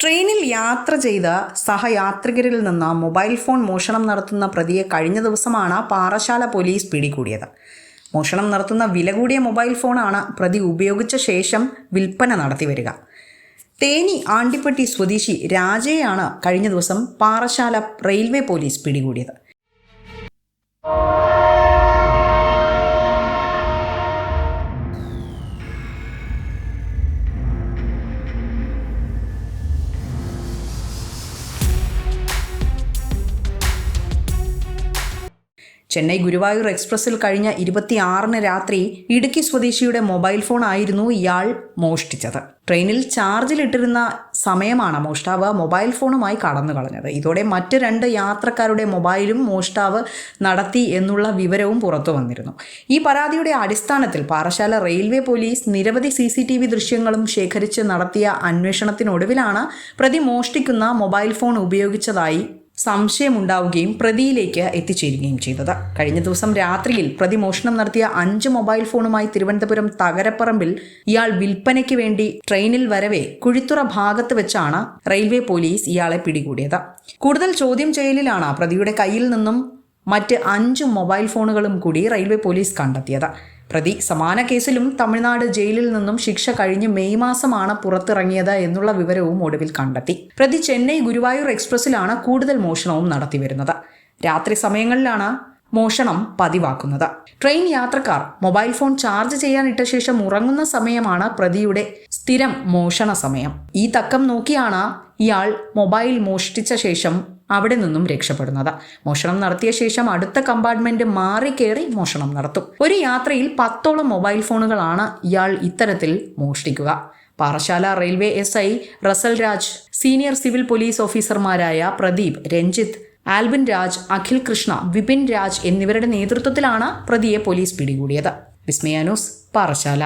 ട്രെയിനിൽ യാത്ര ചെയ്ത സഹയാത്രികരിൽ നിന്ന് മൊബൈൽ ഫോൺ മോഷണം നടത്തുന്ന പ്രതിയെ കഴിഞ്ഞ ദിവസമാണ് പാറശാല പോലീസ് പിടികൂടിയത്. മോഷണം നടത്തുന്ന വില കൂടിയ മൊബൈൽ ഫോണാണ് പ്രതി ഉപയോഗിച്ച ശേഷം വിൽപ്പന നടത്തിവരിക. തേനി ആണ്ടിപ്പട്ടി സ്വദേശി രാജയെയാണ് കഴിഞ്ഞ ദിവസം പാറശാല റെയിൽവേ പോലീസ് പിടികൂടിയത്. ചെന്നൈ ഗുരുവായൂർ എക്സ്പ്രസിൽ കഴിഞ്ഞ 26-ന് രാത്രി ഇടുക്കി സ്വദേശിയുടെ മൊബൈൽ ഫോൺ ആയിരുന്നു ഇയാൾ മോഷ്ടിച്ചത്. ട്രെയിനിൽ ചാർജിലിട്ടിരുന്ന സമയമാണ് മോഷ്ടാവ് മൊബൈൽ ഫോണുമായി കടന്നു കളഞ്ഞത്. ഇതോടെ മറ്റ് 2 യാത്രക്കാരുടെ മൊബൈലും മോഷ്ടാവ് നടത്തി എന്നുള്ള വിവരവും പുറത്തു വന്നിരുന്നു. ഈ പരാതിയുടെ അടിസ്ഥാനത്തിൽ പാറശാല റെയിൽവേ പോലീസ് നിരവധി CCTV ദൃശ്യങ്ങളും ശേഖരിച്ച് നടത്തിയ അന്വേഷണത്തിനൊടുവിലാണ് പ്രതി മോഷ്ടിക്കുന്ന മൊബൈൽ ഫോൺ ഉപയോഗിച്ചതായി സംശയമുണ്ടാവുകയും പ്രതിയിലേക്ക് എത്തിച്ചേരുകയും ചെയ്തത്. കഴിഞ്ഞ ദിവസം രാത്രിയിൽ പ്രതി മോഷണം നടത്തിയ 5 മൊബൈൽ ഫോണുമായി തിരുവനന്തപുരം തകരപ്പറമ്പിൽ ഇയാൾ വിൽപ്പനയ്ക്ക് വേണ്ടി ട്രെയിനിൽ വരവെ കുഴിത്തുറ ഭാഗത്ത് വെച്ചാണ് റെയിൽവേ പോലീസ് ഇയാളെ പിടികൂടിയത്. കൂടുതൽ ചോദ്യം ചെയ്യലിലാണ് പ്രതിയുടെ കയ്യിൽ നിന്നും മറ്റ് 5 മൊബൈൽ ഫോണുകളും കൂടി റെയിൽവേ പോലീസ് കണ്ടെത്തിയത്. പ്രതി സമാന കേസിലും തമിഴ്നാട് ജയിലിൽ നിന്നും ശിക്ഷ കഴിഞ്ഞ് മെയ് മാസമാണ് പുറത്തിറങ്ങിയത് എന്നുള്ള വിവരവും ഒടുവിൽ കണ്ടെത്തി. പ്രതി ചെന്നൈ ഗുരുവായൂർ എക്സ്പ്രസിലാണ് കൂടുതൽ മോഷണവും നടത്തിവരുന്നത്. രാത്രി സമയങ്ങളിലാണ് മോഷണം പതിവാക്കുന്നത്. ട്രെയിൻ യാത്രക്കാർ മൊബൈൽ ഫോൺ ചാർജ് ചെയ്യാനിട്ട ശേഷം ഉറങ്ങുന്ന സമയമാണ് പ്രതിയുടെ സ്ഥിരം മോഷണ സമയം. ഈ തക്കം നോക്കിയാണ് ഇയാൾ മൊബൈൽ മോഷ്ടിച്ച ശേഷം അവിടെ നിന്നും രക്ഷപ്പെടുന്നത്. മോഷണം നടത്തിയ ശേഷം അടുത്ത കമ്പാർട്ട്മെന്റ് മാറി കയറി മോഷണം നടത്തും. ഒരു യാത്രയിൽ 10ഓളം മൊബൈൽ ഫോണുകളാണ് ഇയാൾ ഇത്തരത്തിൽ മോഷ്ടിക്കുക. Parassala railway SI Russel Raj, senior civil police ഓഫീസർമാരായ പ്രദീപ്, രഞ്ജിത്ത്, ആൽബിൻ രാജ്, അഖിൽ കൃഷ്ണ, വിപിൻ രാജ് എന്നിവരുടെ നേതൃത്വത്തിലാണ് പ്രതിയെ പോലീസ് പിടികൂടിയത്. വിസ്മയ ന്യൂസ്, പാറശാല.